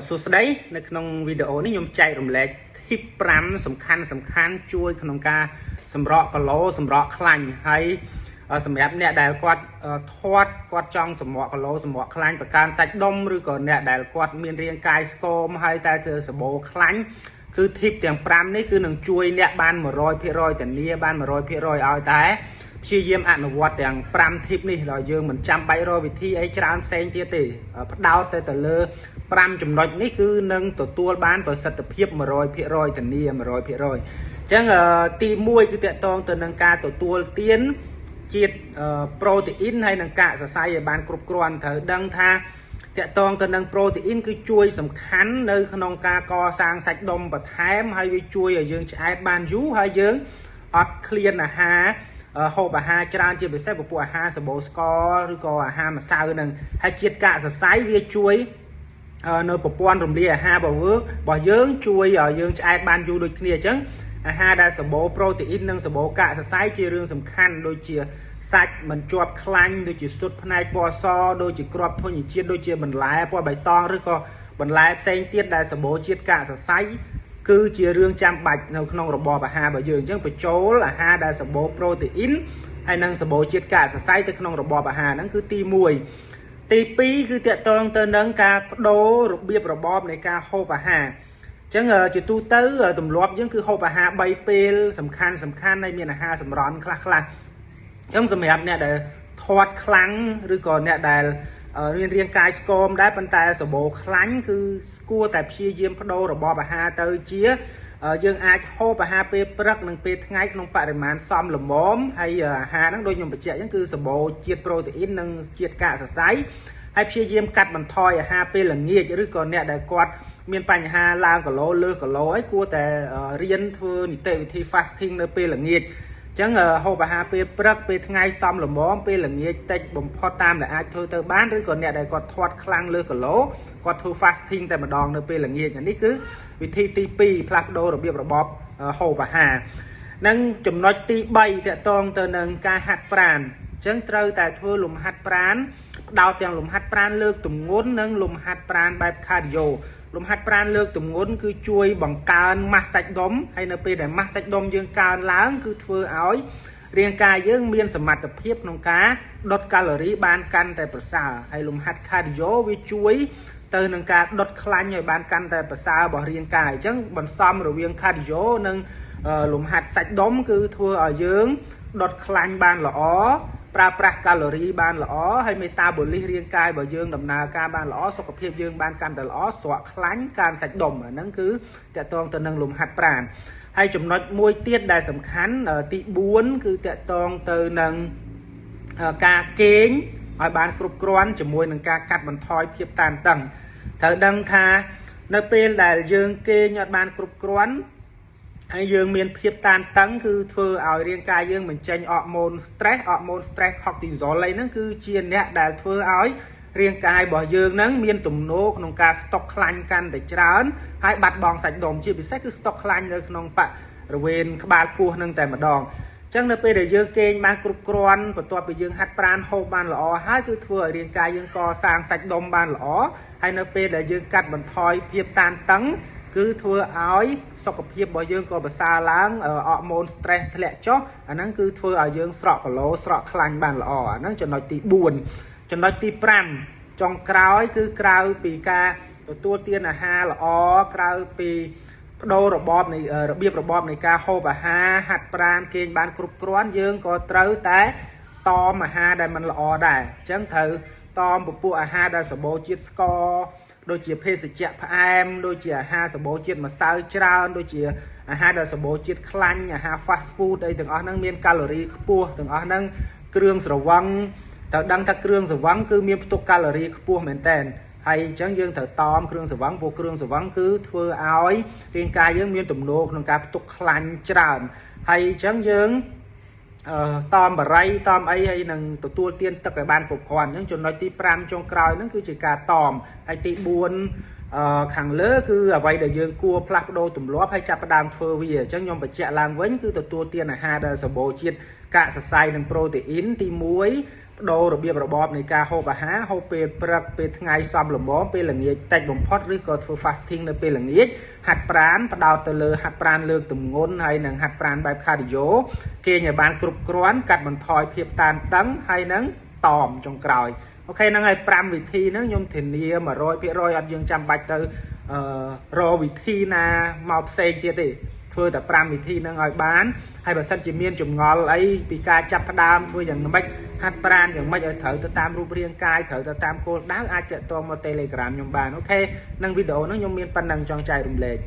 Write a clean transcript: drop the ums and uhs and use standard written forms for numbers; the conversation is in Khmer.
សួស្តីនៅក្នុងវីដេអូនេះខ្ញុំចែករំលែក tip 5 សំខាន់ជួយក្នុងការសម្រកគីឡូសម្រកខ្លាញ់ហើយសម្រាប់អ្នកដែលគាត់គាត់ចង់សម្រកគីឡូសម្រកខ្លាញ់ប្រកាន់សាច់ដុំឬក៏អ្នកដែលគាត់មានរាងកាយស្គមហើយតែធ្វើសបោខ្លាញ់គឺ tip ទាំង5នេះគឺនឹងជួយអ្នកបាន 100% ធានាបាន 100% ឲ្យតែព្យាយាមអនុវត្តទាំង5 tip នេះដល់យើងមិនចាំបាច់រកវិធីអីច្រើនផ្សេងទៀតទេផ្ដោតទៅលើ5ចំណុចនេះគឺនឹងទទួលបានប្រសិទ្ធភាព 100% ធានា 100% អញ្ចឹងទី1គឺតកតងទៅនឹងការទទួលទានជាតិប្រូតេអ៊ីនហើយនឹងកាកសរសៃឲ្យបានគ្រប់គ្រាន់ត្រូវដឹងថាតកតងទៅនឹងប្រូតេអ៊ីនគឺជួយសំខាន់នៅក្នុងការកសាងសាច់ដុំបន្ថែមហើយវាជួយឲ្យយើងឆ្អែតបានយូរហើយយើងអត់ឃ្លានអាហារហូបអាហារច្រើនជាពិសេសពពួកអាហារសម្បូរស្ករឬក៏អាហារម្សៅនឹងហើយជាតិកាកសរសៃវាជួយនៅប្រព័ន្ធរំលាយអាហាររបស់យើងជួយឲ្យយើងឆ្អែតបានយូរដូចគ្នាអញ្ចឹងអាហារដែលសម្បូរប្រូតេអ៊ីននិងសម្បូរកាកសរសៃជារឿងសំខាន់ដូចជាសាច់មិនជាប់ខ្លាញ់ដូចជាស៊ុតផ្នែកពណ៌សដូចជាគ្រាប់ធញ្ញជាតិដូចជាបន្លែពណ៌បៃតងឬក៏បន្លែផ្សេងទៀតដែលសម្បូរជាតិកាកសរសៃគឺជារឿងចាំបាច់នៅក្នុងរបបអាហាររបស់យើងអញ្ចឹងបញ្ចូលអាហារដែលសម្បូរប្រូតេអ៊ីនហើយនិងសម្បូរជាតិកាកសរសៃទៅក្នុងរបបអាហារហ្នឹងគឺទី1ទី2គឺតកតងទៅនឹងការបដូររបៀបរបបនៃការហូបអាហារអញ្ចឹងជាទូទៅទម្លាប់យើងគឺហូបអាហារ3ពេលសំខាន់ហើយមានអាហារសម្រន់ខ្លះអញ្ចឹងសម្រាប់អ្នកដែលធាត់ខ្លាំងឬក៏អ្នកដែលមានរាងកាយស្គមដែរប៉ុន្តែសបោខ្លាញ់គឺគួរតែព្យាយាមបដូររបបអាហារទៅជាយើងអាចហូបអាហារពេលព្រឹកនិងពេលថ្ងៃក្នុងបរិមាណសមល្មមហើយអាហារហ្នឹងដូចខ្ញុំបញ្ជាក់អញ្ចឹងគឺសបោជាតិប្រូតេអ៊ីននិងជាតិកាកសរសៃហើយព្យាយាមកាត់បន្ថយអាហារពេលល្ងាចឬក៏អ្នកដែលគាត់មានបញ្ហាឡើងគីឡូលើសគីឡូហើយគួរតែរៀនធ្វើនីតិវិធី fasting នៅពេលល្ងាចអញ្ចឹងហូបអាហារពេលព្រឹកពេលថ្ងៃសមល្មមពេលល្ងាចតិចបំផុតតាមដែលអាចធ្វើទៅបានឬក៏អ្នកដែលគាត់ធាត់ខ្លាំងលើសគីឡូគាត់ធ្វើ fasting តែម្ដងនៅពេលល្ងាចនេះគឺវិធីទី2ផ្លាស់ប្ដូររបៀបរបបហូបអាហារនិងចំណុចទី3តកតងទៅនឹងការហាត់ប្រាណអញ្ចឹងត្រូវតែធ្វើលំហាត់ប្រាណផ្ដោតទាំងលំហាត់ប្រាណលើកទម្ងន់និងលំហាត់ប្រាណបែប cardio លំហាត់ប្រាណលើកទម្ងន់គឺជួយបង្កើនម៉ាស់សាច់ដុំហើយនៅពេលដែលម៉ាស់សាច់ដុំយើងកើនឡើងគឺធ្វើឲ្យរាងកាយយើងមានសមត្ថភាពក្នុងការដុតកាឡូរីបានកាន់តែប្រសើរហើយលំហាត់ cardio វាជួយទៅនឹងការដុតខ្លាញ់ឲ្យបានកាន់តែប្រសើររបស់រាងកាយអញ្ចឹងបន្សំរវាង cardio និងលំហាត់សាច់ដុំគឺធ្វើឲ្យយើងដុតខ្លាញ់បានល្អប្រើប្រាស់កាឡូរីបានល្អហើយមេតាបូលីសរាងកាយរបស់យើងដំណើរការបានល្អសុខភាពយើងបានកាន់តែល្អស្រកខ្លាញ់កើនសាច់ដុំអាហ្នឹងគឺតកតងទៅនឹងលំហាត់ប្រាណហើយចំណុចមួយទៀតដែលសំខាន់ទី4គឺតកតងទៅនឹងការគេងឲ្យបានគ្រប់គ្រាន់ជាមួយនឹងការកាត់បន្ថយភាពតានតឹងត្រូវដឹងថានៅពេលដែលយើងគេងអត់បានគ្រប់គ្រាន់ហើយយើងមានភាពតានតឹងគឺធ្វើឲ្យរាងកាយយើងបញ្ចេញអរម៉ូន stress cortisol អីហ្នឹងគឺជាអ្នកដែលធ្វើឲ្យរាងកាយរបស់យើងហ្នឹងមានទំនោរក្នុងការស្តុកខ្លាញ់កាន់តែច្រើនហើយបាត់បង់សាច់ដុំជាពិសេសគឺស្តុកខ្លាញ់នៅក្នុងបរិវេណក្បាលពោះហ្នឹងតែម្ដងអញ្ចឹងនៅពេលដែលយើងគេងបានគ្រប់គ្រាន់បន្ទាប់ពីយើងហាត់ប្រាណហូបបានល្អហើយគឺធ្វើឲ្យរាងកាយយើងកសាងសាច់ដុំបានល្អហើយនៅពេលដែលយើងកាត់បន្ថយភាពតានតឹងគឺធ្វើឲ្យសុខភាពរបស់យើងក៏ប្រសើរឡើងអរម៉ូន stress ធ្លាក់ចុះអាហ្នឹងគឺធ្វើឲ្យយើងស្រកគីឡូស្រកខ្លាញ់បានល្អអាហ្នឹងចំណុចទី4ចំណុចទី5ចុងក្រោយគឺក្រៅពីការទទួលទានអាហារល្អក្រៅពីបដូររបបនៃរបៀបរបបនៃការហូបអាហារហាត់ប្រាណគេងបានគ្រប់គ្រាន់យើងក៏ត្រូវតែតមអាហារដែលមិនល្អដែរអញ្ចឹងត្រូវតមពពួកអាហារដែលសម្បូរជាតិស្ករដូចជាភេសជ្ជៈផ្អែមដូចជាអាហារសម្បូរជាតិម្សៅច្រើនដូចជាអាហារដែលសម្បូរជាតិខ្លាញ់អាហារ fast food អីទាំងអស់ហ្នឹងមានកាឡូរីខ្ពស់ទាំងអស់ហ្នឹងគ្រឿងស្រវឹងត្រូវដឹងថាគ្រឿងស្រវឹងគឺមានផ្ទុកកាឡូរីខ្ពស់មែនតើហើយអញ្ចឹងយើងត្រូវតមគ្រឿងស្រវឹងព្រោះគ្រឿងស្រវឹងគឺធ្វើឲ្យរាងកាយយើងមានទំនោរក្នុងការផ្ទុកខ្លាញ់ច្រើនហើយអញ្ចឹងយើងតមបរិយតមអីហើយនឹងទទួលទានទឹកឲ្យបានគ្រប់គ្រាន់អញ្ចឹងចំណុចទី5ចុងក្រោយហ្នឹងគឺជាការតមហើយទី4 ខាងលើគឺអ្វីដែលយើងគួរផ្លាស់ប្ដូរទម្លាប់ហើយចាប់ផ្ដើមធ្វើវាអញ្ចឹងខ្ញុំបញ្ជាក់ឡើងវិញគឺទទួលទានអាហារដែលសម្បូរជាតិកាកសរសៃនិងប្រូតេអ៊ីនទី1បដូររបៀបរបបនៃការហូបអាហារហូបពេលព្រឹកពេលថ្ងៃសមល្មមពេលល្ងាចតិចបំផុតឬក៏ធ្វើ fasting នៅពេលល្ងាចហាត់ប្រាណផ្ដោតទៅលើហាត់ប្រាណលើកទម្ងន់ហើយនឹងហាត់ប្រាណបែប cardio គេងឲ្យបានគ្រប់គ្រាន់កាត់បន្ថយភាពតានតឹងហើយនឹងតមចុងក្រោយអូខេហ្នឹងហើយ5វិធីហ្នឹងខ្ញុំធានា 100% អត់យើងចាំបាច់ទៅរកវិធីណាមកផ្សេងទៀតទេធ្វើតែ5វិធីហ្នឹងឲ្យបានហើយបើសិនជាមានចម្ងល់អីពីការចាប់ផ្ដើមធ្វើយ៉ាងម៉េចហាត់ប្រាណយ៉ាងម៉េចឲ្យត្រូវទៅតាមរូបរាងកាយត្រូវទៅតាមគោលដៅអាចតាក់ទងមក Telegram ខ្ញុំបានអូខេនឹងវីដេអូហ្នឹងខ្ញុំមានប៉ុណ្ណឹងចង់ចែករំលែក